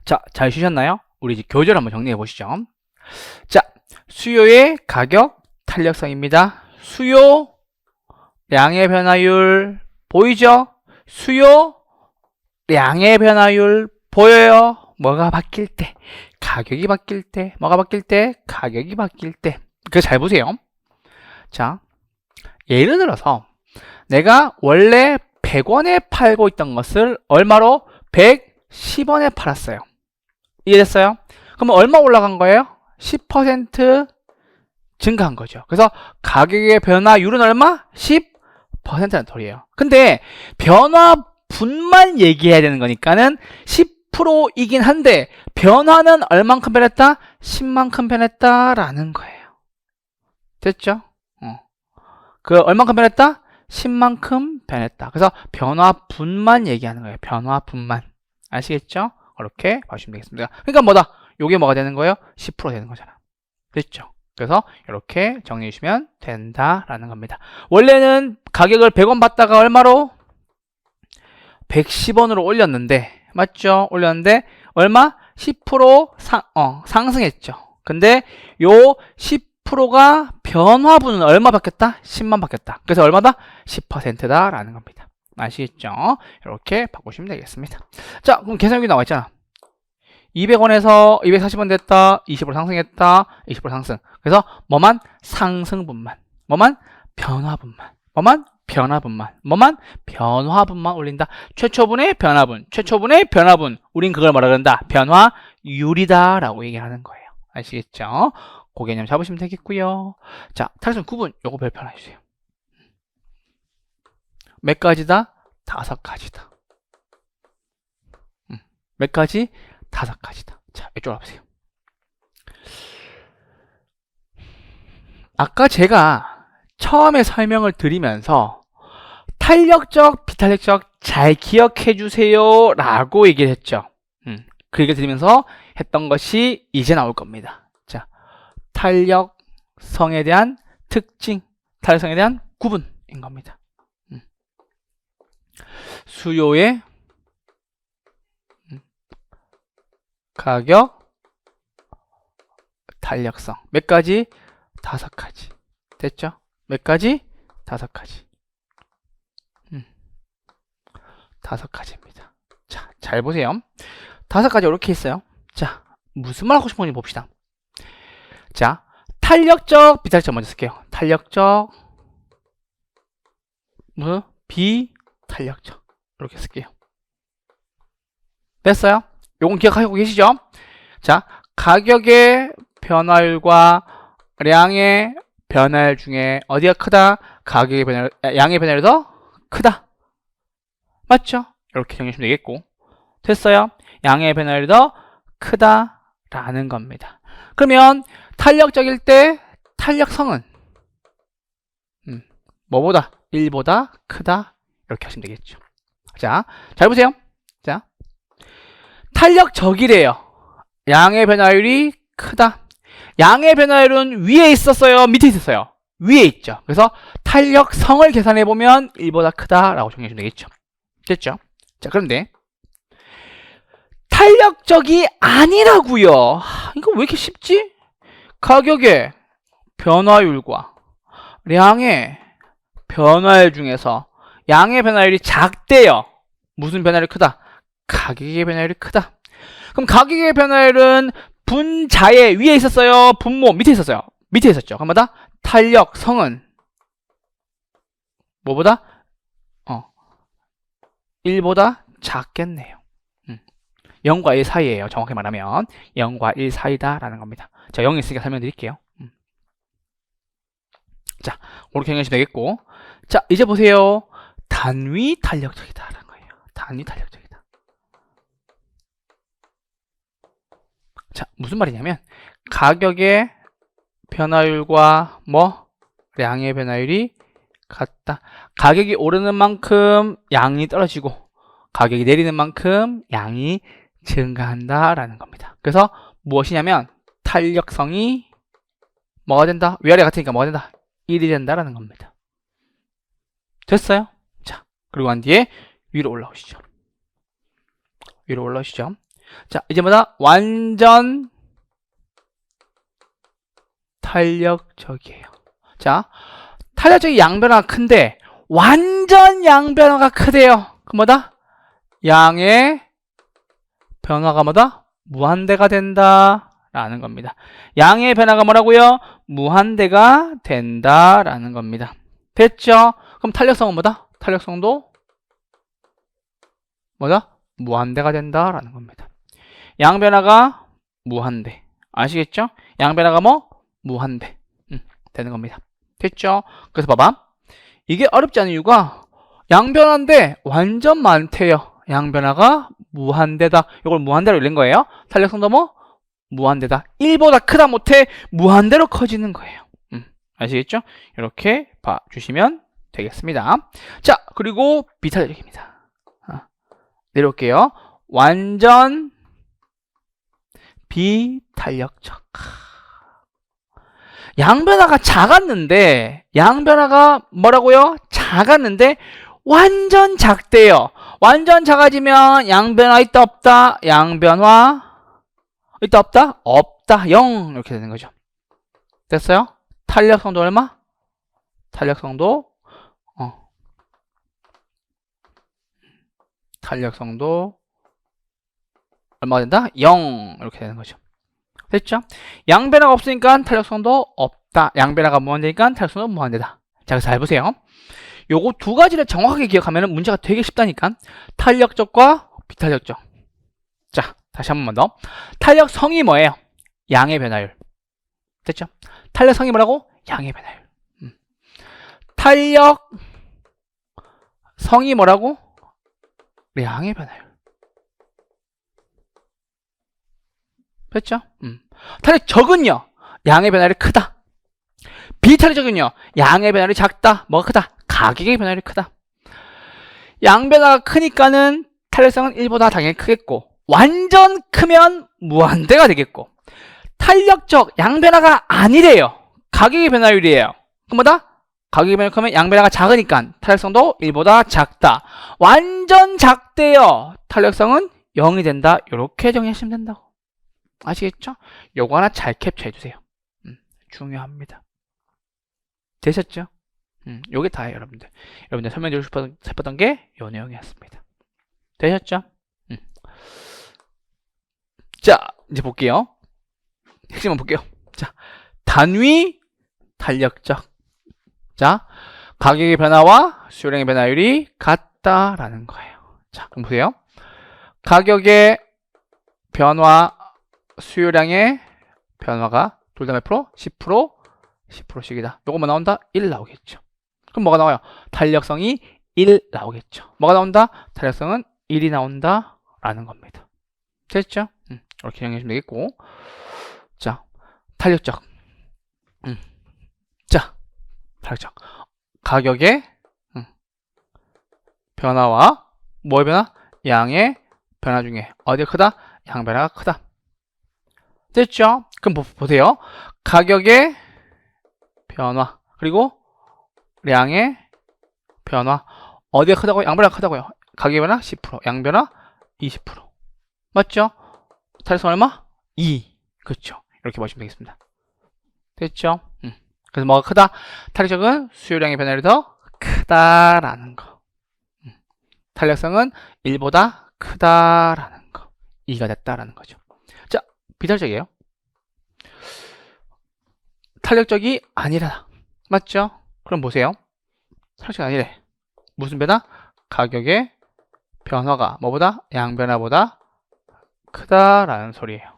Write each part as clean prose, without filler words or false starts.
자, 잘 쉬셨나요? 우리 이제 교재를 한번 정리해 보시죠. 자, 수요의 가격 탄력성입니다. 수요, 량의 변화율 보이죠? 수요, 량의 변화율 보여요? 뭐가 바뀔 때? 가격이 바뀔 때. 뭐가 바뀔 때? 가격이 바뀔 때. 그거 잘 보세요. 자, 예를 들어서 내가 원래 100원에 팔고 있던 것을 얼마로? 110원에 팔았어요. 이해됐어요? 그러면 얼마 올라간 거예요? 10% 증가한 거죠. 그래서 가격의 변화율은 얼마? 10%는 덜이에요. 근데 변화분만 얘기해야 되는 거니까는 10%이긴 한데 변화는 얼만큼 변했다? 10만큼 변했다라는 거예요. 됐죠? 그 얼만큼 변했다? 10만큼 변했다. 그래서 변화분만 얘기하는 거예요. 변화분만. 아시겠죠? 그렇게 봐주시면 되겠습니다. 그러니까 뭐다? 요게 뭐가 되는 거예요? 10% 되는 거잖아. 됐죠? 그래서 이렇게 정리해 주시면 된다라는 겁니다. 원래는 가격을 100원 받다가 얼마로? 110원으로 올렸는데, 맞죠? 올렸는데 얼마? 10% 상승했죠. 근데 요 10%가 변화분은 얼마 바뀌었다? 10만 바뀌었다. 그래서 얼마다? 10%다라는 겁니다. 아시겠죠? 이렇게 바꾸시면 되겠습니다. 자, 그럼 계산기 나와 있잖아. 200원에서 240원 됐다. 20% 상승했다. 20% 상승. 그래서 뭐만? 상승분만. 뭐만? 변화분만. 뭐만? 변화분만. 뭐만? 변화분만 올린다. 최초분의 변화분. 최초분의 변화분. 우린 그걸 뭐라 그런다? 변화율이다 라고 얘기하는 거예요. 아시겠죠? 그 개념 잡으시면 되겠고요. 자, 타겟선 9분. 요거 별표 하나 해주세요. 몇 가지다? 5가지다. 몇 가지? 5가지다. 자, 이쪽으로 와보세요. 아까 제가 처음에 설명을 드리면서 탄력적, 비탄력적 잘 기억해 주세요 라고 얘기를 했죠. 그 얘기를 드리면서 했던 것이 이제 나올 겁니다. 자, 탄력성에 대한 특징, 탄력성에 대한 구분인 겁니다. 수요의 가격, 탄력성. 몇 가지? 5가지. 됐죠? 몇 가지? 5가지. 5가지입니다. 자, 잘 보세요. 5가지 이렇게 있어요. 자, 무슨 말 하고 싶은지 봅시다. 자, 탄력적, 비탄력적 먼저 쓸게요. 탄력적, 비탄력적. 이렇게 쓸게요. 됐어요? 요건 기억하고 계시죠? 자, 가격의 변화율과 량의 변화율 중에 어디가 크다? 가격의 변화율, 양의 변화율이 더 크다. 맞죠? 이렇게 정리하시면 되겠고. 됐어요? 양의 변화율이 더 크다라는 겁니다. 그러면 탄력적일 때 탄력성은 뭐보다? 1보다 크다. 이렇게 하시면 되겠죠. 자, 잘 보세요. 자, 탄력적이래요. 양의 변화율이 크다. 양의 변화율은 위에 있었어요? 밑에 있었어요? 위에 있죠. 그래서 탄력성을 계산해보면 1보다 크다라고 정리하시면 되겠죠. 됐죠? 자, 그런데 탄력적이 아니라고요. 이거 왜 이렇게 쉽지? 가격의 변화율과 량의 변화율 중에서 양의 변화율이 작대요. 무슨 변화율이 크다? 가격의 변화율이 크다. 그럼 가격의 변화율은 분자의 위에 있었어요? 분모 밑에 있었어요? 밑에 있었죠. 그럼 뭐다? 탄력성은 뭐보다? 1보다 작겠네요. 0과 1 사이에요. 정확히 말하면 0과 1 사이다라는 겁니다. 자, 0이 있으니까 설명드릴게요. 자, 그렇게 정리하시면 되겠고. 자, 이제 보세요. 단위 탄력적이다라는 거예요. 단위 탄력적이다. 자, 무슨 말이냐면 가격의 변화율과 량의 변화율이 같다. 가격이 오르는 만큼 양이 떨어지고 가격이 내리는 만큼 양이 증가한다라는 겁니다. 그래서 무엇이냐면 탄력성이 뭐가 된다? 위아래 같으니까 뭐가 된다? 1이 된다라는 겁니다. 됐어요? 자, 그리고 난 뒤에 위로 올라오시죠. 위로 올라오시죠. 자, 이제 뭐다? 완전 탄력적이에요. 자, 탄력적인 양변화가 큰데 완전 양변화가 크대요. 그럼 뭐다? 양의 변화가 뭐다? 무한대가 된다 라는 겁니다. 양의 변화가 뭐라고요? 무한대가 된다 라는 겁니다. 됐죠? 그럼 탄력성은 뭐다? 탄력성도 뭐다? 무한대가 된다 라는 겁니다. 양변화가 무한대. 아시겠죠? 양변화가 뭐? 무한대. 되는 겁니다. 됐죠? 그래서 봐봐. 이게 어렵지 않은 이유가 양변화인데 완전 많대요. 양변화가 무한대다. 이걸 무한대로 읽는 거예요. 탄력성도 뭐? 무한대다. 1보다 크다 못해 무한대로 커지는 거예요. 아시겠죠? 이렇게 봐주시면 되겠습니다. 자, 그리고 비탄력입니다. 내려올게요. 완전 비탄력적. 양변화가 작았는데, 양변화가 뭐라고요? 작았는데 완전 작대요. 완전 작아지면 양변화 있다 없다? 양변화 있다 없다? 없다. 0 이렇게 되는 거죠. 됐어요? 탄력성도 얼마? 탄력성도 얼마가 된다? 0 이렇게 되는 거죠. 됐죠? 양변화가 없으니까 탄력성도 없다. 양변화가 무한대니까 탄력성도 무한대다. 자, 잘 보세요. 요거 두 가지를 정확하게 기억하면 문제가 되게 쉽다니까. 탄력적과 비탄력적. 자, 다시 한 번만 더. 탄력성이 뭐예요? 양의 변화율. 됐죠? 탄력성이 뭐라고? 양의 변화율. 탄력성이 뭐라고? 양의 변화율. 됐죠? 탄력적은요, 양의 변화율이 크다. 비탄력적은요, 양의 변화율이 작다. 뭐가 크다? 가격의 변화율이 크다. 양 변화가 크니까는 탄력성은 1보다 당연히 크겠고, 완전 크면 무한대가 되겠고, 탄력적 양 변화가 아니래요. 가격의 변화율이에요. 그럼 뭐다? 가격의 변화율이 크면 양 변화가 작으니까 탄력성도 1보다 작다. 완전 작대요. 탄력성은 0이 된다. 이렇게 정리하시면 된다고. 아시겠죠? 요거 하나 잘 캡처해 주세요. 중요합니다. 되셨죠? 요게 다예요, 여러분들. 여러분들 설명드리고 싶었던 게 요 내용이었습니다. 되셨죠? 자, 이제 볼게요. 핵심만 볼게요. 자, 단위 탄력적. 자, 가격의 변화와 수요량의 변화율이 같다라는 거예요. 자, 그럼 보세요. 가격의 변화, 수요량의 변화가 둘 다 몇 프로? 10%, 10%씩이다. 요거 뭐 나온다? 1 나오겠죠. 그럼 뭐가 나와요? 탄력성이 1 나오겠죠. 뭐가 나온다? 탄력성은 1이 나온다 라는 겁니다. 됐죠? 이렇게 정리하시면 되겠고. 자, 탄력적. 자, 탄력적. 가격의 변화와 뭐의 변화? 양의 변화 중에 어디가 크다? 양 변화가 크다. 됐죠? 그럼 보세요. 가격의 변화 그리고 양의 변화 어디가 크다고요? 양 변화가 크다고요. 가격의 변화 10%, 양 변화 20%. 맞죠? 탄력성 얼마? 2. 그렇죠. 이렇게 보시면 되겠습니다. 됐죠? 그래서 뭐가 크다? 탄력적은 수요량의 변화율이 더 크다라는 거. 탄력성은 1보다 크다라는 거. 2가 됐다라는 거죠. 자, 비탄력적이에요. 탄력적이 아니라. 맞죠? 그럼 보세요. 탄력적이 아니래. 무슨 변화? 가격의 변화가 뭐보다? 양 변화보다 크다라는 소리예요.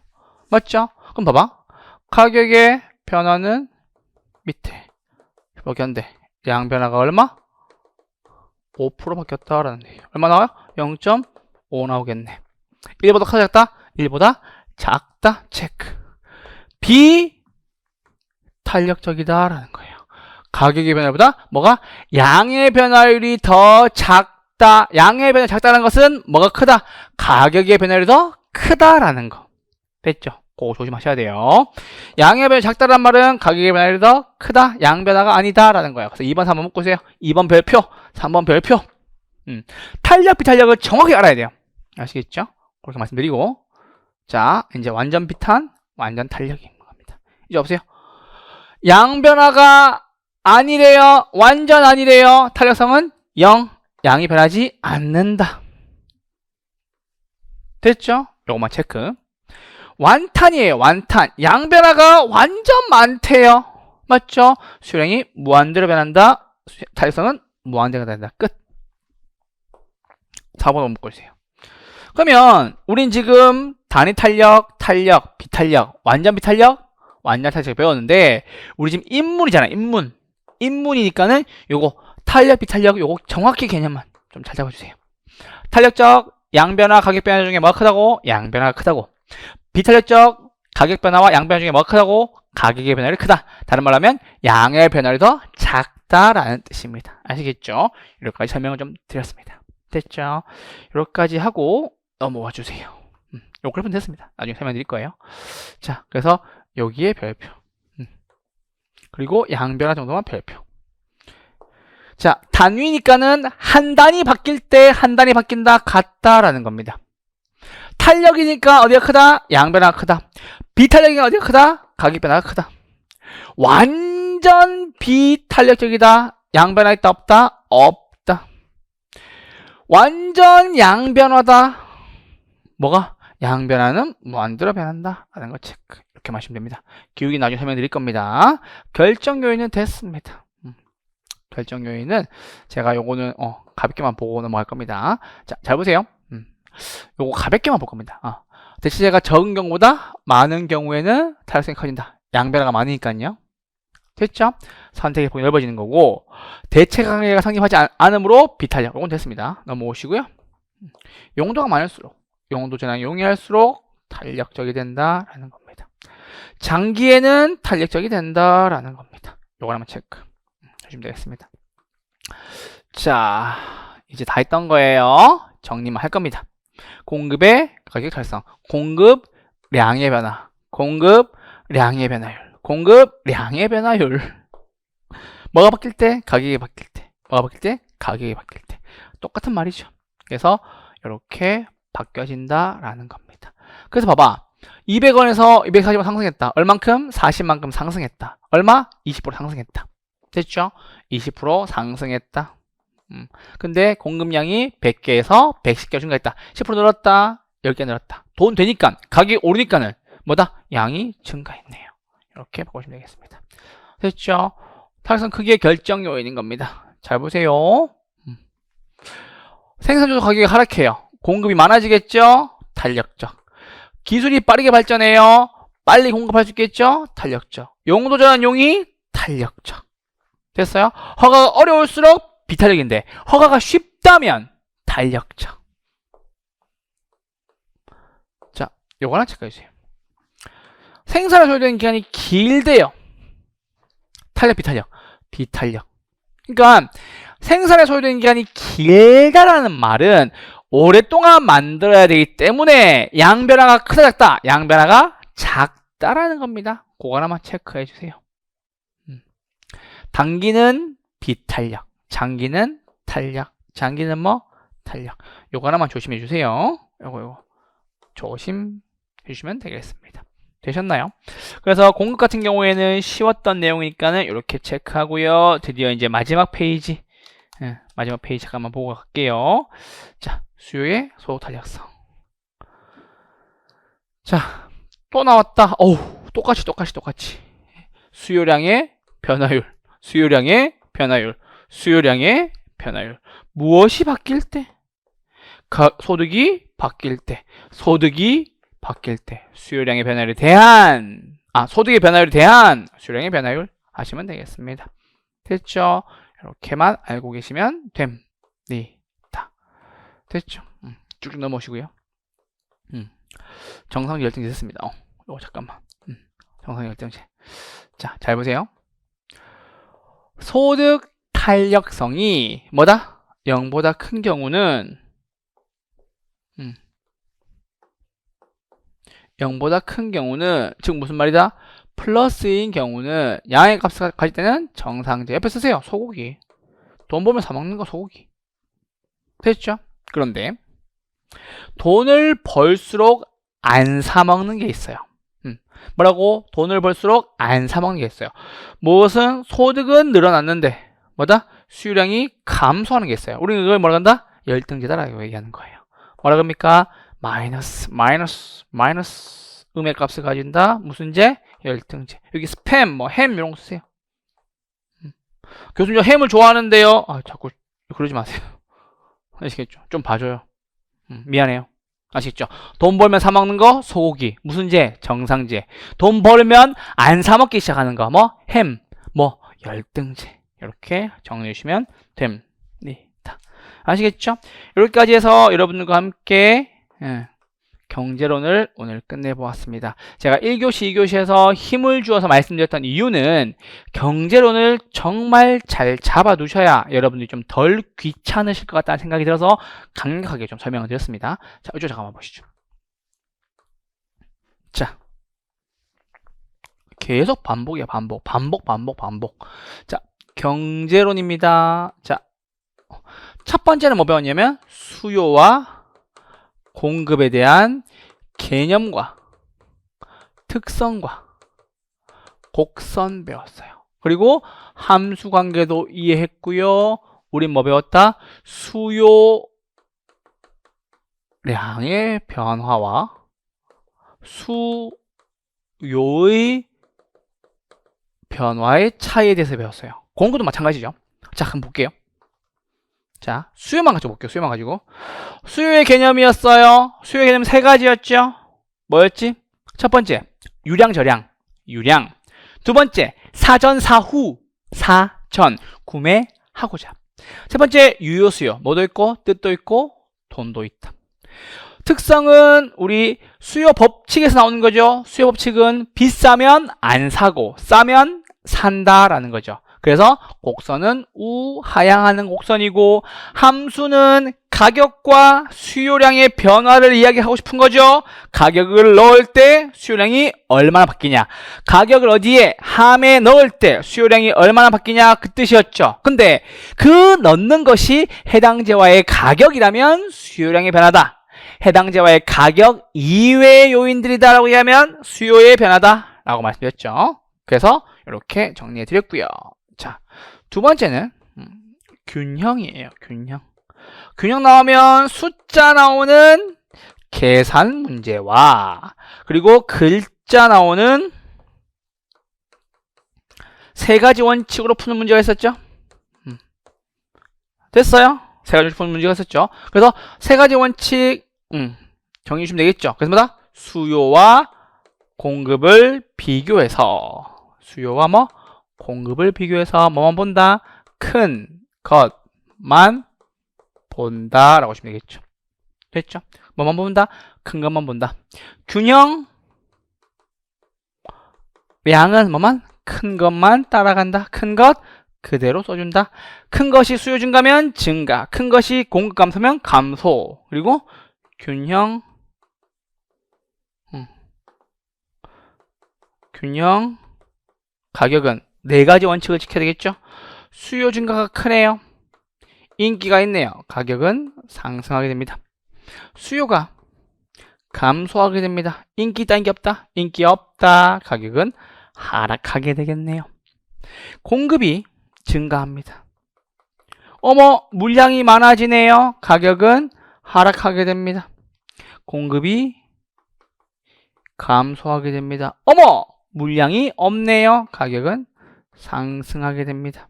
맞죠? 그럼 봐봐. 가격의 변화는 밑에 바뀌었는데 양 변화가 얼마? 5% 바뀌었다라는 얘기예요. 얼마 나와요? 0.5 나오겠네. 1보다 크다 작다? 1보다 작다. 체크. 비탄력적이다라는 거예요. 가격의 변화보다 뭐가? 양의 변화율이 더 작다. 양의 변화율이 작다는 것은 뭐가 크다? 가격의 변화율이 더 크다라는 거. 됐죠? 그거 조심하셔야 돼요. 양의 변화율이 작다란 말은 가격의 변화율이 더 크다. 양 변화가 아니다라는 거예요. 그래서 2번, 3번 묶으세요. 2번 별표, 3번 별표. 탄력, 비탄력을 정확히 알아야 돼요. 아시겠죠? 그렇게 말씀드리고. 자, 이제 완전 비탄, 완전 탄력인 겁니다. 이제 없어요. 양변화가 아니래요. 완전 아니래요. 탄력성은 0. 양이 변하지 않는다. 됐죠? 요것만 체크. 완탄이에요. 완탄. 양변화가 완전 많대요. 맞죠? 수량이 무한대로 변한다. 탄력성은 무한대가 된다. 끝. 4번 묶고 있어요. 그러면 우린 지금 단위 탄력, 탄력, 비탄력, 완전 비탄력, 완전 탄력 배웠는데 우리 지금 인문이잖아. 인문이니까는 요거 탄력, 비탄력 요거 정확히 개념만 좀 잘 잡아주세요. 탄력적 양변화, 가격변화 중에 뭐가 크다고? 양변화가 크다고. 비탄력적 가격변화와 양변화 중에 뭐가 크다고? 가격의 변화율이 크다. 다른 말로 하면 양의 변화율이 더 작다라는 뜻입니다. 아시겠죠? 이렇게까지 설명을 좀 드렸습니다. 됐죠? 이렇게까지 하고 넘어와 주세요. 요 그래프는 됐습니다. 나중에 설명드릴 거예요. 자, 그래서 여기에 별표. 그리고 양변화 정도만 별표. 자, 단위니까는 한 단위 바뀔 때 한 단위 바뀐다 같다라는 겁니다. 탄력이니까 어디가 크다? 양변화가 크다. 비탄력이니까 어디가 크다? 가격변화가 크다. 완전 비탄력적이다. 양변화 있다 없다? 없다. 완전 양변화다. 뭐가? 양변화는 무한대로 변한다 라는 거 체크. 이렇게 마시면 됩니다. 기울기 나중에 설명드릴 겁니다. 결정 요인은 됐습니다. 결정 요인은 제가 요거는 가볍게만 보고 넘어갈 겁니다. 자, 잘 보세요. 요거 가볍게만 볼 겁니다. 대체제가 적은 경우보다 많은 경우에는 탄력성이 커진다. 양변화가 많으니까요. 됐죠? 선택의 폭이 넓어지는 거고, 대체 관계가 성립하지 않으므로 비탄력. 요건 됐습니다. 넘어오시고요. 용도가 많을수록, 용도 전환 용이할수록 탄력적이 된다라는 겁니다. 장기에는 탄력적이 된다라는 겁니다. 요걸 한번 체크 해주시면 되겠습니다. 자, 이제 다 했던 거예요. 정리만 할 겁니다. 공급의 가격 달성, 공급량의 변화, 공급량의 변화율, 공급량의 변화율. 뭐가 바뀔 때? 가격이 바뀔 때. 뭐가 바뀔 때? 가격이 바뀔 때. 똑같은 말이죠. 그래서 이렇게 바뀌어진다라는 겁니다. 그래서 봐봐. 200원에서 240원 상승했다. 얼만큼? 40만큼 상승했다. 얼마? 20% 상승했다. 됐죠? 20% 상승했다. 근데 공급량이 100개에서 110개 증가했다. 10% 늘었다. 10개 늘었다. 돈 되니까, 가격이 오르니까는 뭐다? 양이 증가했네요. 이렇게 바꾸시면 되겠습니다. 됐죠? 탄력성 크기의 결정 요인인 겁니다. 잘 보세요. 생산조소 가격이 하락해요. 공급이 많아지겠죠? 탄력적. 기술이 빠르게 발전해요. 빨리 공급할 수 있겠죠? 탄력적. 용도 전환 용이 탄력적. 됐어요? 허가가 어려울수록 비탄력인데 허가가 쉽다면 탄력적. 자, 요거 하나 체크해주세요. 생산에 소요되는 기간이 길대요. 탄력, 비탄력. 비탄력. 그러니까 생산에 소요되는 기간이 길다라는 말은 오랫동안 만들어야 되기 때문에 양변화가 크다 작다. 양변화가 작다라는 겁니다. 그거 하나만 체크해 주세요. 단기는 비탄력, 장기는 탄력, 장기는 뭐? 탄력. 요거 하나만 조심해 주세요. 요거 조심해 주시면 되겠습니다. 되셨나요? 그래서 공급 같은 경우에는 쉬웠던 내용이니까는 이렇게 체크하고요. 드디어 이제 마지막 페이지, 마지막 페이지 잠깐만 보고 갈게요. 자, 수요의 소득 탄력성. 자, 또 나왔다. 어우, 똑같이. 수요량의 변화율, 수요량의 변화율, 수요량의 변화율. 무엇이 바뀔 때? 소득이 바뀔 때, 소득이 바뀔 때 수요량의 변화율에 대한 소득의 변화율에 대한 수요량의 변화율 하시면 되겠습니다. 됐죠? 이렇게만 알고 계시면 됩니다. 됐죠? 쭉쭉 넘어오시고요. 정상 열등제 됐습니다. 이거 잠깐만. 정상 열등제. 자, 잘 보세요. 소득 탄력성이 뭐다? 0보다 큰 경우는 0보다 큰 경우는 즉 무슨 말이다? 플러스인 경우는 양의 값을 가질 때는 정상제. 옆에 쓰세요. 소고기. 돈 벌면 사 먹는 거 소고기. 됐죠? 그런데 돈을 벌수록 안 사먹는 게 있어요. 뭐라고? 돈을 벌수록 안 사먹는 게 있어요. 무엇은 소득은 늘어났는데 뭐다? 수요량이 감소하는 게 있어요. 우리는 이걸 뭐라 한다? 열등제다라고 얘기하는 거예요. 뭐라 그럽니까? 마이너스 음의 값을 가진다. 무슨 제? 열등제. 여기 스팸, 뭐 햄 이런 거 쓰세요. 교수님 저 햄을 좋아하는데요. 자꾸 그러지 마세요. 아시겠죠? 좀 봐줘요. 미안해요. 아시겠죠? 돈 벌면 사 먹는 거 소고기. 무슨 제? 정상제. 돈 벌면 안 사 먹기 시작하는 거 뭐 햄, 뭐 열등제. 이렇게 정리해 주시면 됩니다. 아시겠죠? 여기까지 해서 여러분들과 함께 경제론을 오늘 끝내보았습니다. 제가 1교시, 2교시에서 힘을 주어서 말씀드렸던 이유는 경제론을 정말 잘 잡아 두셔야 여러분들이 좀 덜 귀찮으실 것 같다는 생각이 들어서 강력하게 좀 설명을 드렸습니다. 자, 이쪽 잠깐만 보시죠. 자, 계속 반복이야, 반복. 자, 경제론입니다. 자, 첫 번째는 뭐 배웠냐면 수요와 공급에 대한 개념과 특성과 곡선 배웠어요. 그리고 함수 관계도 이해했고요. 우린 뭐 배웠다? 수요량의 변화와 수요의 변화의 차이에 대해서 배웠어요. 공급도 마찬가지죠. 자, 한번 볼게요. 자, 수요만 가지고 볼게요. 수요만 가지고. 수요의 개념이었어요. 수요의 개념 세 가지였죠. 뭐였지? 첫 번째, 유량, 저량. 유량. 두 번째, 사전, 사후. 사전. 구매하고자. 세 번째, 유효, 수요. 뭐도 있고, 뜻도 있고, 돈도 있다. 특성은 우리 수요 법칙에서 나오는 거죠. 수요 법칙은 비싸면 안 사고, 싸면 산다라는 거죠. 그래서 곡선은 우하향하는 곡선이고 함수는 가격과 수요량의 변화를 이야기하고 싶은 거죠. 가격을 넣을 때 수요량이 얼마나 바뀌냐, 가격을 어디에 함에 넣을 때 수요량이 얼마나 바뀌냐, 그 뜻이었죠. 근데 그 넣는 것이 해당제와의 가격이라면 수요량의 변화다, 해당제와의 가격 이외의 요인들이다 라고 이해하면 수요의 변화다 라고 말씀드렸죠. 그래서 이렇게 정리해 드렸고요. 자, 두 번째는 균형이에요. 균형 나오면 숫자 나오는 계산 문제와 그리고 글자 나오는 세 가지 원칙으로 푸는 문제가 있었죠. 됐어요? 세 가지 푸는 문제가 있었죠. 그래서 세 가지 원칙 정리해 주시면 되겠죠. 그래서 뭐다? 수요와 공급을 비교해서 수요와 공급을 비교해서 뭐만 본다? 큰 것만 본다 라고 하시면 되겠죠. 됐죠? 뭐만 본다? 큰 것만 본다. 균형 양은 뭐만? 큰 것만 따라간다. 큰 것 그대로 써준다. 큰 것이 수요 증가면 증가, 큰 것이 공급 감소면 감소. 그리고 균형 가격은 네 가지 원칙을 지켜야 되겠죠. 수요 증가가 크네요. 인기가 있네요. 가격은 상승하게 됩니다. 수요가 감소하게 됩니다. 인기 있다, 인기 없다? 인기 없다. 가격은 하락하게 되겠네요. 공급이 증가합니다. 물량이 많아지네요. 가격은 하락하게 됩니다. 공급이 감소하게 됩니다. 물량이 없네요. 가격은 상승하게 됩니다.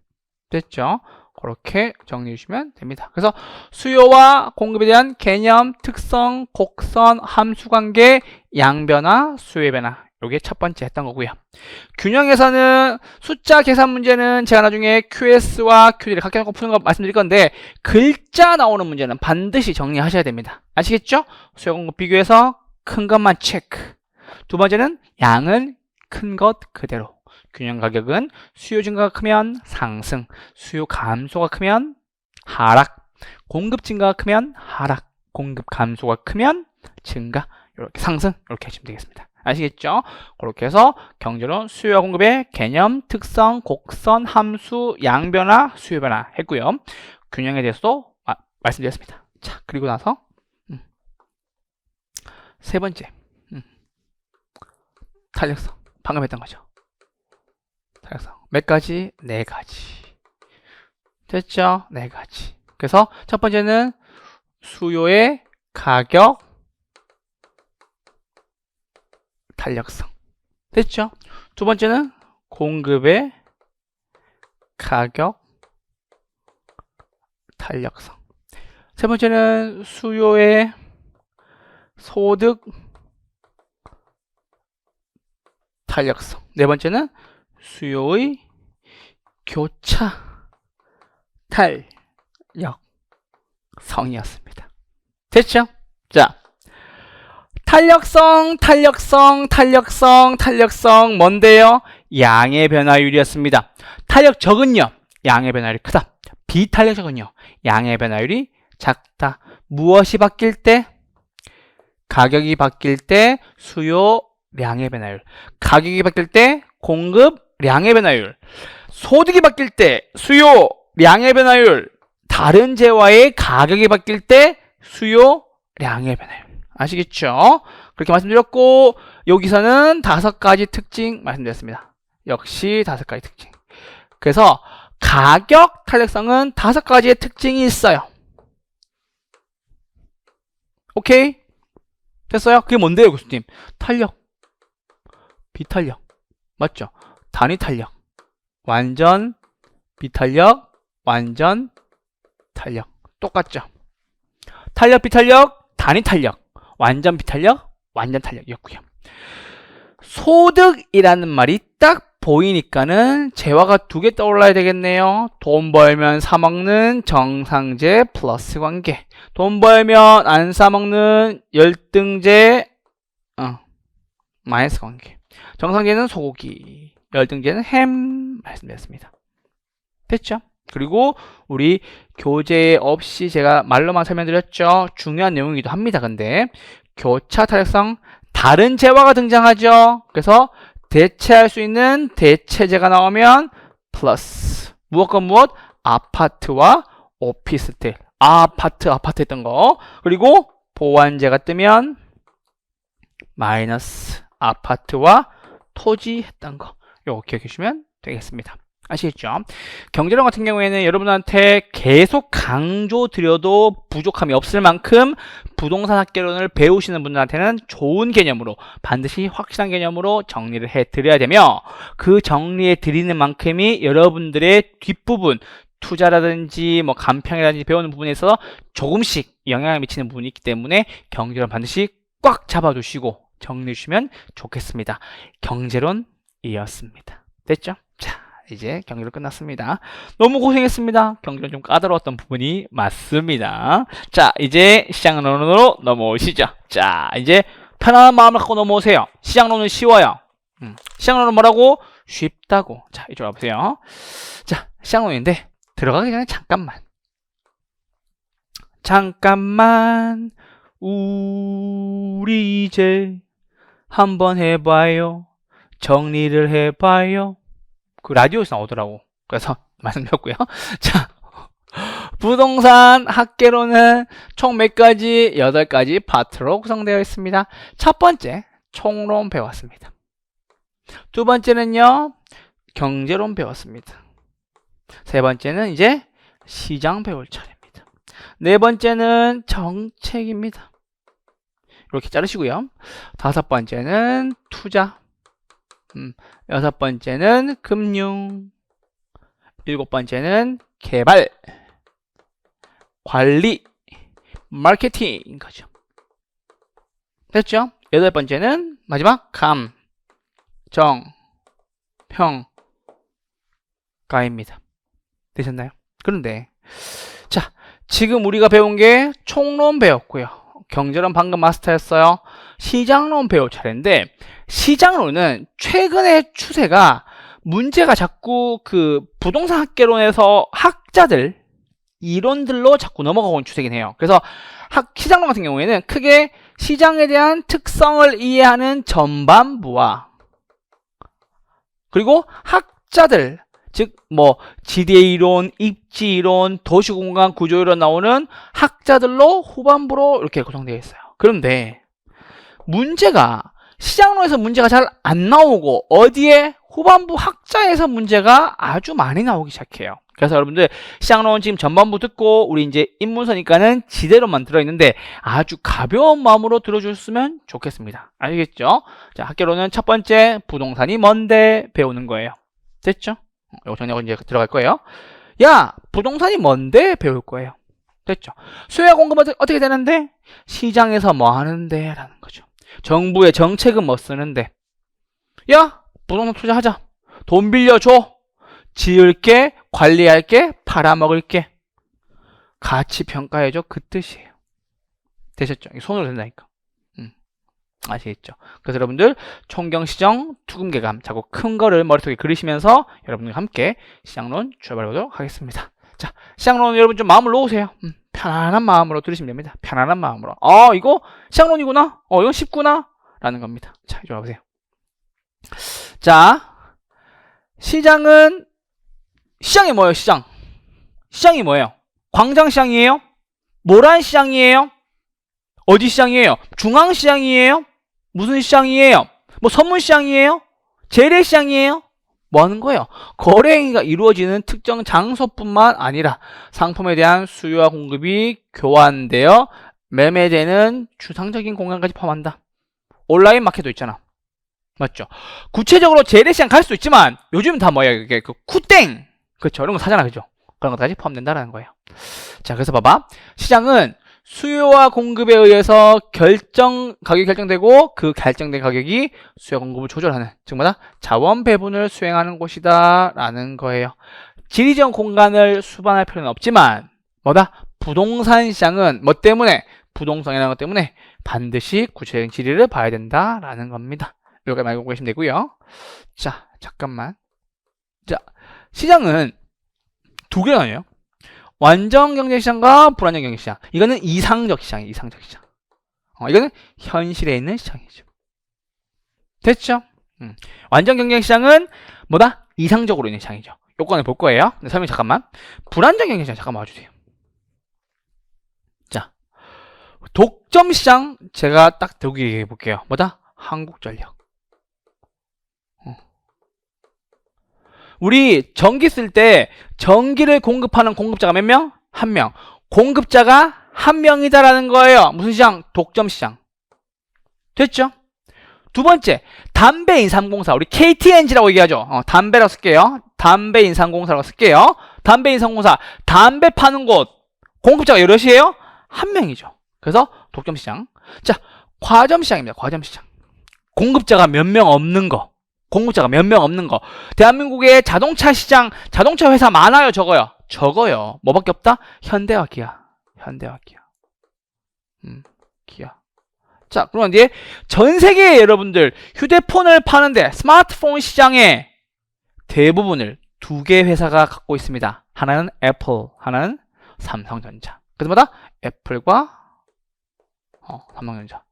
됐죠? 그렇게 정리해 주시면 됩니다. 그래서 수요와 공급에 대한 개념, 특성, 곡선, 함수관계, 양변화, 수요의 변화. 이게 첫 번째 했던 거고요. 균형에서는 숫자 계산 문제는 제가 나중에 QS와 QD를 각각 놓고 푸는 거 말씀드릴 건데 글자 나오는 문제는 반드시 정리하셔야 됩니다. 아시겠죠? 수요 공급 비교해서 큰 것만 체크. 두 번째는 양은 큰 것 그대로. 균형 가격은 수요 증가가 크면 상승, 수요 감소가 크면 하락, 공급 증가가 크면 하락, 공급 감소가 크면 증가, 이렇게 상승, 이렇게 하시면 되겠습니다. 아시겠죠? 그렇게 해서 경제론 수요와 공급의 개념, 특성, 곡선, 함수, 양변화, 수요 변화 했고요. 균형에 대해서도 말씀드렸습니다. 자, 그리고 나서 세 번째 탄력성. 방금 했던 거죠. 탄력성. 몇 가지? 네 가지. 됐죠? 네 가지. 그래서 첫 번째는 수요의 가격 탄력성. 됐죠? 두 번째는 공급의 가격 탄력성. 세 번째는 수요의 소득 탄력성. 네 번째는 수요의 교차 탄력성이었습니다. 됐죠? 자, 탄력성 뭔데요? 양의 변화율이었습니다. 탄력적은요, 양의 변화율이 크다. 비탄력적은요, 양의 변화율이 작다. 무엇이 바뀔 때? 가격이 바뀔 때 수요량의 변화율. 가격이 바뀔 때 공급량의 변화율. 소득이 바뀔 때 수요량의 변화율. 다른 재화의 가격이 바뀔 때 수요량의 변화율. 아시겠죠? 그렇게 말씀드렸고, 여기서는 5가지 특징 말씀드렸습니다. 역시 5가지 특징. 그래서 가격 탄력성은 5가지의 특징이 있어요. 오케이? 됐어요? 그게 뭔데요, 교수님? 탄력, 비탄력. 맞죠? 단위 탄력, 완전 비탄력, 완전 탄력. 똑같죠? 탄력, 비탄력, 단위 탄력, 완전 비탄력, 완전 탄력이었고요. 소득이라는 말이 딱 보이니까는 재화가 2개 떠올라야 되겠네요. 돈 벌면 사먹는 정상제 플러스 관계. 돈 벌면 안 사먹는 열등제 마이너스 관계. 정상제는 소고기, 열등제는 햄 말씀드렸습니다. 됐죠? 그리고 우리 교재 없이 제가 말로만 설명드렸죠. 중요한 내용이기도 합니다. 근데 교차 탄력성, 다른 재화가 등장하죠. 그래서 대체할 수 있는 대체제가 나오면 플러스 무엇과 무엇? 아파트와 오피스텔. 아파트 했던 거. 그리고 보완제가 뜨면 마이너스 아파트와 토지 했던 거. 요거 기억해 주시면 되겠습니다. 아시겠죠? 경제론 같은 경우에는 여러분한테 계속 강조 드려도 부족함이 없을 만큼 부동산 학개론을 배우시는 분들한테는 좋은 개념으로, 반드시 확실한 개념으로 정리를 해 드려야 되며, 그 정리해 드리는 만큼이 여러분들의 뒷부분, 투자라든지 뭐 간평이라든지 배우는 부분에 있어서 조금씩 영향을 미치는 부분이 있기 때문에 경제론 반드시 꽉 잡아두시고 정리해 주시면 좋겠습니다. 경제론이었습니다. 됐죠? 자, 이제 경제론 끝났습니다. 너무 고생했습니다. 경제론 좀 까다로웠던 부분이 맞습니다. 자, 이제 시장론으로 넘어오시죠. 자, 이제 편안한 마음을 갖고 넘어오세요. 시장론은 쉬워요. 시장론은 뭐라고? 쉽다고. 자, 이쪽으로 와보세요. 자, 시장론인데 들어가기 전에 잠깐만 우리 이제 한번 해봐요. 정리를 해봐요. 그 라디오에서 나오더라고. 그래서 말씀드렸고요. 자, 부동산 학개론은 총 몇 가지? 8가지 파트로 구성되어 있습니다. 첫 번째, 총론 배웠습니다. 두 번째는요, 경제론 배웠습니다. 세 번째는 이제 시장 배울 차례입니다. 네 번째는 정책입니다. 이렇게 자르시고요. 다섯 번째는 투자. 여섯 번째는 금융. 일곱 번째는 개발, 관리, 마케팅 거죠. 됐죠? 여덟 번째는 마지막 감, 정, 평, 가입니다. 되셨나요? 그런데 자, 지금 우리가 배운 게 총론 배웠고요. 경제론 방금 마스터했어요. 시장론 배울 차례인데, 시장론은 최근의 추세가 문제가 자꾸 그 부동산 학개론에서 학자들 이론들로 자꾸 넘어가고 있는 추세긴 해요. 그래서 시장론 같은 경우에는 크게 시장에 대한 특성을 이해하는 전반부와, 그리고 학자들, 즉 뭐 지대 이론, 입지 이론, 도시공간 구조 이론 나오는 학자들로 후반부로 이렇게 구성되어 있어요. 그런데 문제가 시장론에서 문제가 잘 안 나오고 어디에 후반부 학자에서 문제가 아주 많이 나오기 시작해요. 그래서 여러분들 시장론 지금 전반부 듣고 우리 이제 입문서니까는 지대로만 들어있는데 아주 가벼운 마음으로 들어줬으면 좋겠습니다. 아시겠죠? 자, 학교로는 첫 번째 부동산이 뭔데 배우는 거예요. 됐죠? 이거 정리하고 이제 들어갈 거예요. 야, 부동산이 뭔데 배울 거예요. 됐죠? 수요와 공급은 어떻게 되는데? 시장에서 뭐 하는데? 라는 거죠. 정부의 정책은 뭐 쓰는데? 야, 부동산 투자하자. 돈 빌려줘. 지을게, 관리할게, 팔아먹을게. 가치 평가해줘. 그 뜻이에요. 되셨죠? 손으로 된다니까. 아시겠죠? 그래서 여러분들 총경시정, 투금계감 자꾸 큰 거를 머릿속에 그리시면서 여러분들과 함께 시장론 출발해보도록 하겠습니다. 자, 시장론 여러분 좀 마음을 놓으세요. 편안한 마음으로 들으시면 됩니다. 편안한 마음으로. 이거 시장론이구나. 이건 쉽구나. 라는 겁니다. 자, 이리 와보세요. 자, 시장이 뭐예요? 시장이 뭐예요? 광장시장이에요? 모란시장이에요? 어디 시장이에요? 중앙시장이에요? 무슨 시장이에요? 뭐 선문시장이에요? 재래시장이에요? 뭐 하는 거예요? 거래 행위가 이루어지는 특정 장소뿐만 아니라 상품에 대한 수요와 공급이 교환되어 매매되는 추상적인 공간까지 포함한다. 온라인 마켓도 있잖아. 맞죠? 구체적으로 재래시장 갈 수도 있지만 요즘은 다 뭐예요? 이게 그 쿠땡! 그렇죠? 이런 거 사잖아. 그죠? 그런 것까지 포함된다는 거예요. 자, 그래서 봐봐. 시장은 수요와 공급에 의해서 가격이 결정되고 그 결정된 가격이 수요 공급을 조절하는, 즉 뭐다? 자원 배분을 수행하는 곳이다 라는 거예요. 지리적 공간을 수반할 필요는 없지만 뭐다? 부동산 시장은 뭐 때문에? 부동산이라는 것 때문에 반드시 구체적인 지리를 봐야 된다라는 겁니다. 여기까지 알고 계시면 되고요. 자, 잠깐만. 자, 시장은 두 개가 나뉘어요. 완전 경제시장과 불완전 경제시장. 이거는 이상적 시장이에요. 이상적 시장. 이거는 현실에 있는 시장이죠. 됐죠? 완전 경제시장은 뭐다? 이상적으로 있는 시장이죠. 요건을 볼 거예요. 설명 잠깐만. 불완전 경제시장 잠깐만 와주세요. 자, 독점시장 제가 딱 여기 얘기해 볼게요. 뭐다? 한국전력. 우리 전기 쓸 때 전기를 공급하는 공급자가 몇 명? 한 명. 공급자가 한 명이다라는 거예요. 무슨 시장? 독점시장. 됐죠? 두 번째, 담배인삼공사. 우리 KTNG라고 얘기하죠. 담배라고 쓸게요. 담배인삼공사라고 쓸게요. 담배인삼공사. 담배 파는 곳. 공급자가 여럿이에요? 한 명이죠. 그래서 독점시장. 자, 과점시장입니다. 과점시장. 공급자가 몇 명 없는 거. 대한민국의 자동차 시장, 자동차 회사 많아요, 적어요? 적어요. 뭐밖에 없다? 현대와 기아. 기아. 자, 그럼 이제 전 세계에 여러분들 휴대폰을 파는데 스마트폰 시장의 대부분을 두 개 회사가 갖고 있습니다. 하나는 애플, 하나는 삼성전자. 그래서 뭐다? 애플과 삼성전자.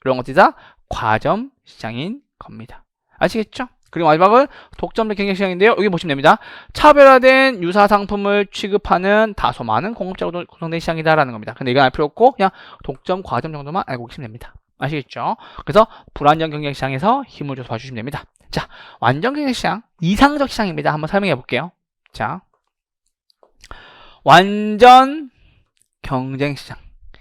이런 것들이 다 과점 시장인 겁니다. 아시겠죠? 그리고 마지막은 독점적 경쟁시장인데요. 여기 보시면 됩니다. 차별화된 유사 상품을 취급하는 다소 많은 공급자로 구성된 시장이다라는 겁니다. 근데 이건 알 필요 없고 그냥 독점, 과점 정도만 알고 계시면 됩니다. 아시겠죠? 그래서 불완전 경쟁시장에서 힘을 줘서 봐주시면 됩니다. 자, 완전 경쟁시장, 이상적 시장입니다. 한번 설명해 볼게요. 자, 완전 경쟁시장.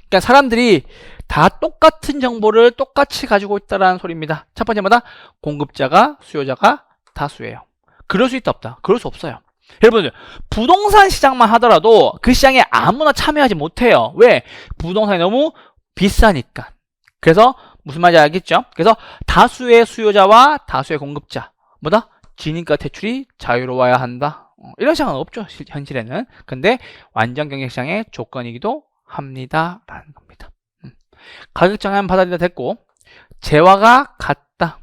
그러니까 사람들이 다 똑같은 정보를 똑같이 가지고 있다는 소리입니다. 첫 번째 뭐다? 공급자가, 수요자가 다수예요. 그럴 수 있다 없다? 그럴 수 없어요. 여러분들, 부동산 시장만 하더라도 그 시장에 아무나 참여하지 못해요. 왜? 부동산이 너무 비싸니까. 그래서 무슨 말인지 알겠죠? 그래서 다수의 수요자와 다수의 공급자, 뭐다? 진입과 퇴출이 자유로워야 한다. 이런 시장은 없죠, 현실에는. 근데 완전 경쟁시장의 조건이기도 합니다. 라는 겁니다. 가격 정하면 받아들여야 됐고, 재화가 같다.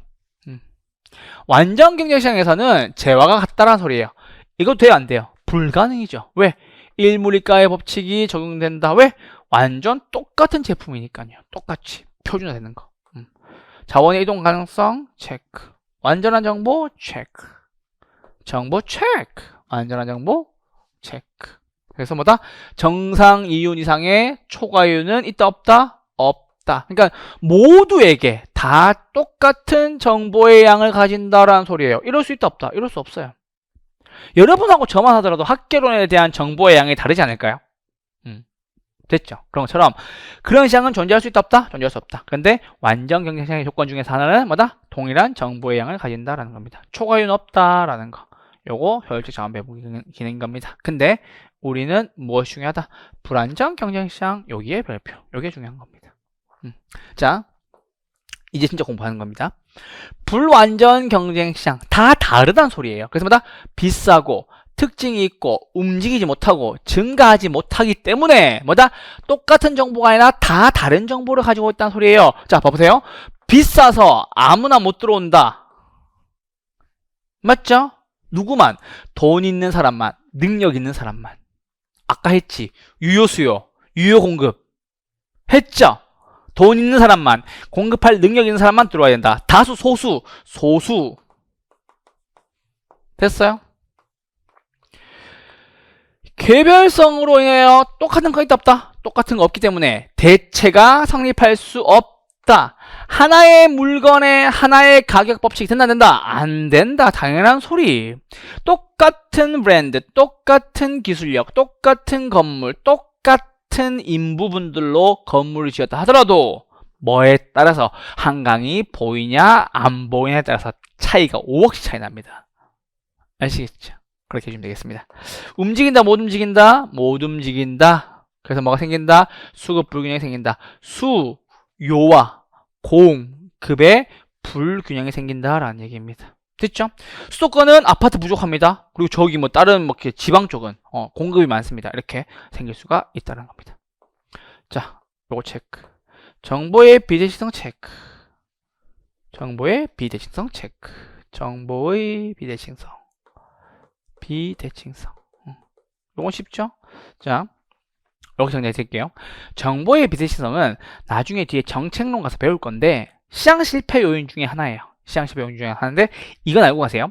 완전 경쟁시장에서는 재화가 같다라는 소리예요. 이거 돼요, 안 돼요? 불가능이죠. 왜? 일물이가의 법칙이 적용된다. 왜? 완전 똑같은 제품이니까요. 똑같이 표준화되는 거. 자원의 이동 가능성 체크. 완전한 정보 체크. 정보 체크. 안전한 정보 체크. 그래서 뭐다? 정상 이윤 이상의 초과 이윤은 있다 없다? 없다. 그러니까 모두에게 다 똑같은 정보의 양을 가진다라는 소리예요. 이럴 수 있다 없다? 이럴 수 없어요. 여러분하고 저만 하더라도 학계론에 대한 정보의 양이 다르지 않을까요? 됐죠? 그런 것처럼 그런 시장은 존재할 수 있다 없다? 존재할 수 없다. 그런데 완전 경쟁시장의 조건 중에서 하나는 뭐다? 동일한 정보의 양을 가진다라는 겁니다. 초과율은 없다라는 거. 요거 효율적 자원 배분 기능인 겁니다. 근데 우리는 무엇이 중요하다? 불안정 경쟁시장 여기에 별표. 요게 중요한 겁니다. 자, 이제 진짜 공부하는 겁니다. 불완전 경쟁시장 다 다르다는 소리예요. 그래서 뭐다? 비싸고 특징이 있고 움직이지 못하고 증가하지 못하기 때문에 뭐다? 똑같은 정보가 아니라 다 다른 정보를 가지고 있다는 소리예요. 자, 봐보세요. 비싸서 아무나 못 들어온다. 맞죠? 누구만? 돈 있는 사람만, 능력 있는 사람만. 아까 했지. 유효 수요, 유효 공급. 했죠? 돈 있는 사람만, 공급할 능력 있는 사람만 들어와야 된다. 다수, 소수, 소수. 됐어요? 개별성으로 인하여 똑같은 거 있다 없다? 똑같은 거 없기 때문에 대체가 성립할 수 없다. 하나의 물건에 하나의 가격 법칙이 된다 안 된다? 안 된다. 당연한 소리. 똑같은 브랜드, 똑같은 기술력, 똑같은 건물, 똑같은 인부분들로 건물을 지었다 하더라도 뭐에 따라서 한강이 보이냐 안 보이냐에 따라서 차이가 5억씩 차이 납니다. 아시겠죠? 그렇게 해주면 되겠습니다. 움직인다, 못 움직인다? 못 움직인다. 그래서 뭐가 생긴다? 수급 불균형이 생긴다. 수요와 공급의 불균형이 생긴다라는 얘기입니다. 됐죠? 수도권은 아파트 부족합니다. 그리고 저기 뭐 다른 뭐 이렇게 지방 쪽은 공급이 많습니다. 이렇게 생길 수가 있다는 겁니다. 자, 요거 체크. 정보의 비대칭성 체크. 정보의 비대칭성 체크. 정보의 비대칭성. 비대칭성. 요건 쉽죠? 자, 이렇게 정리해 드릴게요. 정보의 비대칭성은 나중에 뒤에 정책론 가서 배울 건데 시장 실패 요인 중에 하나예요. 시장 실패 요인 중에 하나인데 이건 알고 가세요.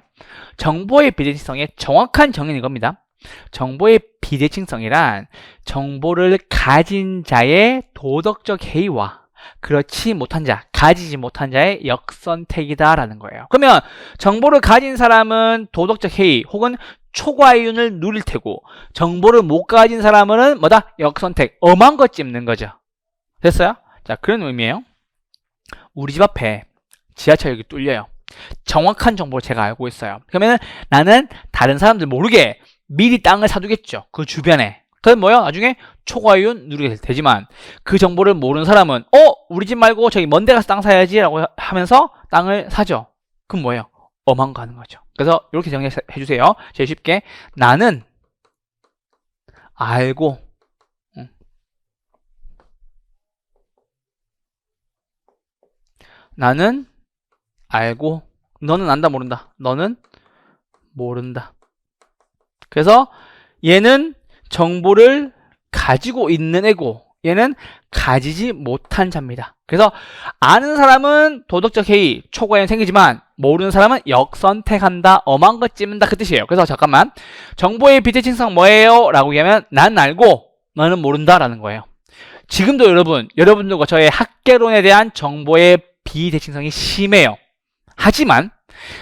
정보의 비대칭성의 정확한 정의는 이겁니다. 정보의 비대칭성이란 정보를 가진 자의 도덕적 해이와 그렇지 못한 자, 가지지 못한 자의 역선택이다라는 거예요. 그러면 정보를 가진 사람은 도덕적 해이 혹은 초과이윤을 누릴 테고 정보를 못 가진 사람은 뭐다? 역선택, 엄한 거 찝는 거죠. 됐어요? 자, 그런 의미예요. 우리 집 앞에 지하철역이 뚫려요. 정확한 정보를 제가 알고 있어요. 그러면 나는 다른 사람들 모르게 미리 땅을 사두겠죠. 그 주변에. 그럼 뭐야? 나중에 초과이윤 누리게 되지만 그 정보를 모르는 사람은 우리 집 말고 저기 먼 데 가서 땅 사야지 라고 하면서 땅을 사죠. 그럼 뭐예요? 엄한 거 하는 거죠. 그래서 이렇게 정리해 주세요. 제일 쉽게 나는 알고 나는 알고 너는 안다 모른다. 너는 모른다. 그래서 얘는 정보를 가지고 있는 애고 얘는 가지지 못한 자입니다. 그래서 아는 사람은 도덕적 해이, 초과이윤 생기지만 모르는 사람은 역선택한다, 엄한 거 찝는다 그 뜻이에요. 그래서 잠깐만 정보의 비대칭성 뭐예요? 라고 얘기하면 난 알고 너는 모른다 라는 거예요. 지금도 여러분들과 저의 학계론에 대한 정보의 비대칭성이 심해요. 하지만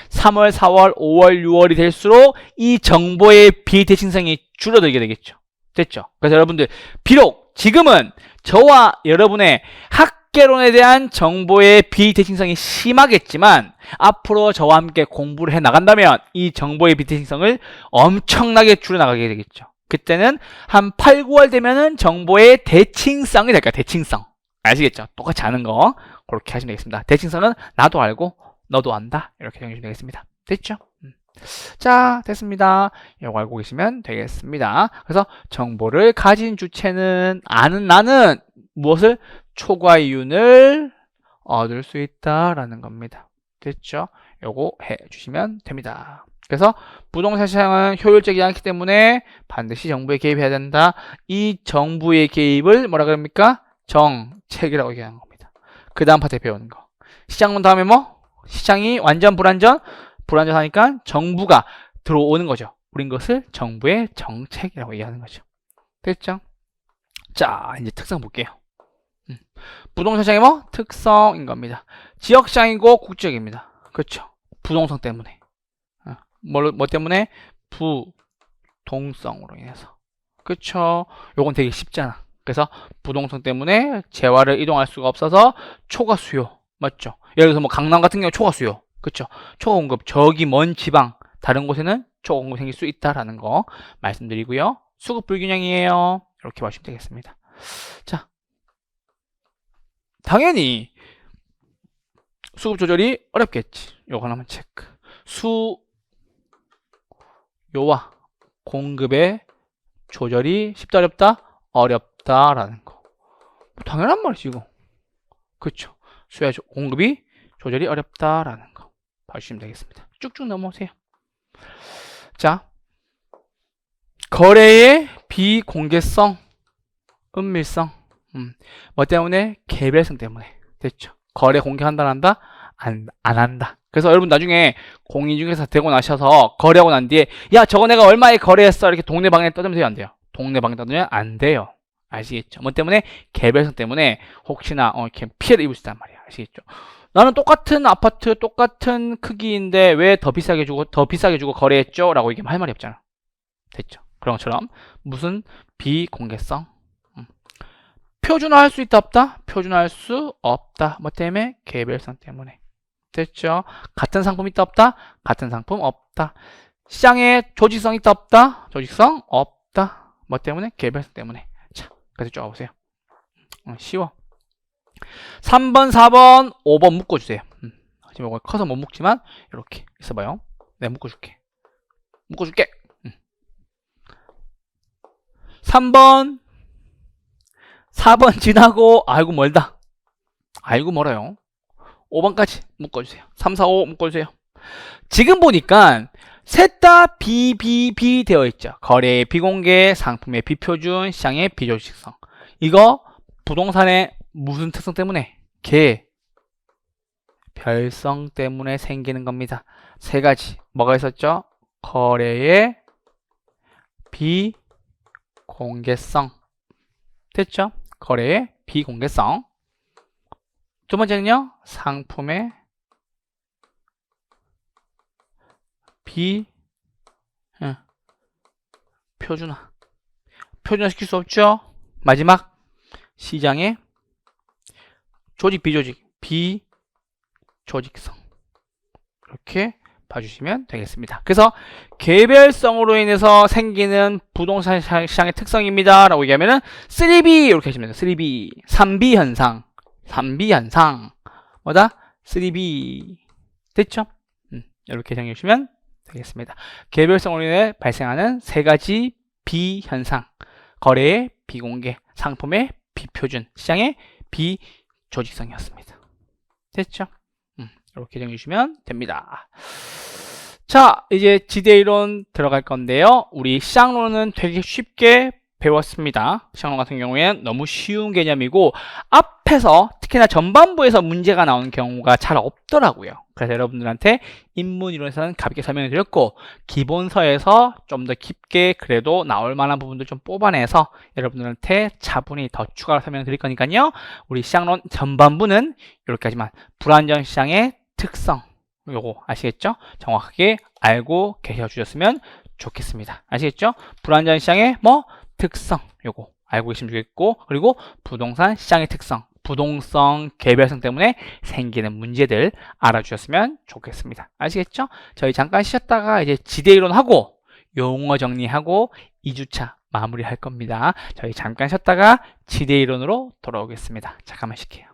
3월, 4월, 5월, 6월이 될수록 이 정보의 비대칭성이 줄어들게 되겠죠. 됐죠? 그래서 여러분들 비록 지금은 저와 여러분의 학계론에 대한 정보의 비대칭성이 심하겠지만 앞으로 저와 함께 공부를 해 나간다면 이 정보의 비대칭성을 엄청나게 줄여나가게 되겠죠. 그때는 한 8, 9월 되면은 정보의 대칭성이 될까요? 대칭성. 아시겠죠? 똑같이 아는 거 그렇게 하시면 되겠습니다. 대칭성은 나도 알고 너도 안다. 이렇게 정리하시면 되겠습니다. 됐죠? 자, 됐습니다. 이거 알고 계시면 되겠습니다. 그래서 정보를 가진 주체는 아는 나는 무엇을? 초과이윤을 얻을 수 있다라는 겁니다. 됐죠? 요거 해주시면 됩니다. 그래서 부동산 시장은 효율적이지 않기 때문에 반드시 정부의 개입해야 된다. 이 정부의 개입을 뭐라 그럽니까? 정책이라고 얘기하는 겁니다. 그 다음 파트에 배우는 거. 시장론 다음에 뭐? 시장이 완전 불안전하니까 정부가 들어오는 거죠. 우린 것을 정부의 정책이라고 얘기하는 거죠. 됐죠? 자, 이제 특성 볼게요. 부동산 시장의 뭐? 특성인 겁니다. 지역 시장이고 국지역입니다. 그렇죠. 부동산 때문에. 뭐 때문에? 부동성으로 인해서. 그렇죠. 요건 되게 쉽잖아. 그래서 부동산 때문에 재화를 이동할 수가 없어서 초과 수요. 맞죠? 예를 들어서 뭐 강남 같은 경우 초과 수요. 그렇죠. 초과 공급. 저기 먼 지방 다른 곳에는 초과 공급이 생길 수 있다라는 거 말씀드리고요. 수급 불균형이에요. 이렇게 보시면 되겠습니다. 자, 당연히 수급 조절이 어렵겠지. 요거 하나만 체크. 수요와 공급의 조절이 쉽다 어렵다? 어렵다라는 거. 뭐 당연한 말이지 이거. 그렇죠. 수요와 공급이 조절이 어렵다라는 거 봐주시면 되겠습니다. 쭉쭉 넘어오세요. 자, 거래의 비공개성, 은밀성. 뭐 때문에? 개별성 때문에. 됐죠. 거래 공개한다 안 한다? 안 한다. 그래서 여러분 나중에 공인중개사 되고 나셔서 거래하고 난 뒤에 야 저거 내가 얼마에 거래했어 이렇게 동네방네 떠들면 돼요 안 돼요? 동네방네 떠들면 안 돼요. 아시겠죠? 뭐 때문에? 개별성 때문에 혹시나 이렇게 피해를 입을 수 있단 말이야. 아시겠죠? 나는 똑같은 아파트 똑같은 크기인데 왜 더 비싸게 주고 거래했죠? 라고 얘기하면 할 말이 없잖아. 됐죠? 그런 것처럼 무슨 비공개성? 표준화할 수 있다 없다? 표준화할 수 없다. 뭐 때문에? 개별성 때문에. 됐죠? 같은 상품 있다 없다? 같은 상품 없다. 시장에 조직성 있다 없다? 조직성 없다. 뭐 때문에? 개별성 때문에. 자, 그래서 쭉 와보세요. 쉬워. 3번, 4번, 5번 묶어주세요. 지금 이거 커서 못 묶지만 이렇게 있어봐요. 내가 묶어줄게. 3번, 4번 지나고 아이고 멀다. 아이고 멀어요. 5번까지 묶어주세요. 3, 4, 5 묶어주세요. 지금 보니까 셋 다 BBB 되어 있죠. 거래의 비공개, 상품의 비표준, 시장의 비조직성. 이거 부동산의 무슨 특성 때문에? 개별성 때문에 생기는 겁니다. 세 가지. 뭐가 있었죠? 거래의 비공개성. 됐죠? 거래의 비공개성. 두 번째는요, 상품의 표준화. 표준화 시킬 수 없죠? 마지막, 시장의 조직, 비조직성. 이렇게 봐주시면 되겠습니다. 그래서 개별성으로 인해서 생기는 부동산 시장의 특성입니다. 라고 얘기하면은 3B 이렇게 하시면 돼요. 3B. 3B 현상. 3B 현상. 뭐다? 3B. 됐죠? 이렇게 정해 주시면 되겠습니다. 개별성으로 인해 발생하는 세 가지 비현상. 거래의 비공개, 상품의 비표준, 시장의 비조직성이었습니다. 됐죠? 이렇게 정해 주시면 됩니다. 자, 이제 지대이론 들어갈 건데요. 우리 시장론은 되게 쉽게 배웠습니다. 시장론 같은 경우에는 너무 쉬운 개념이고 앞에서 특히나 전반부에서 문제가 나오는 경우가 잘 없더라고요. 그래서 여러분들한테 인문이론에서는 가볍게 설명을 드렸고 기본서에서 좀 더 깊게 그래도 나올 만한 부분들 좀 뽑아내서 여러분들한테 차분히 더 추가로 설명을 드릴 거니까요. 우리 시장론 전반부는 여기까지만. 불안전 시장의 특성 요거 아시겠죠? 정확하게 알고 계셔 주셨으면 좋겠습니다. 아시겠죠? 불안전 시장의 뭐 특성 요거 알고 계시면 좋겠고, 그리고 부동산 시장의 특성, 부동성 개별성 때문에 생기는 문제들 알아주셨으면 좋겠습니다. 아시겠죠? 저희 잠깐 쉬었다가 이제 지대이론 하고 용어 정리하고 2주차 마무리할 겁니다. 저희 잠깐 쉬었다가 지대이론으로 돌아오겠습니다. 잠깐만 쉴게요.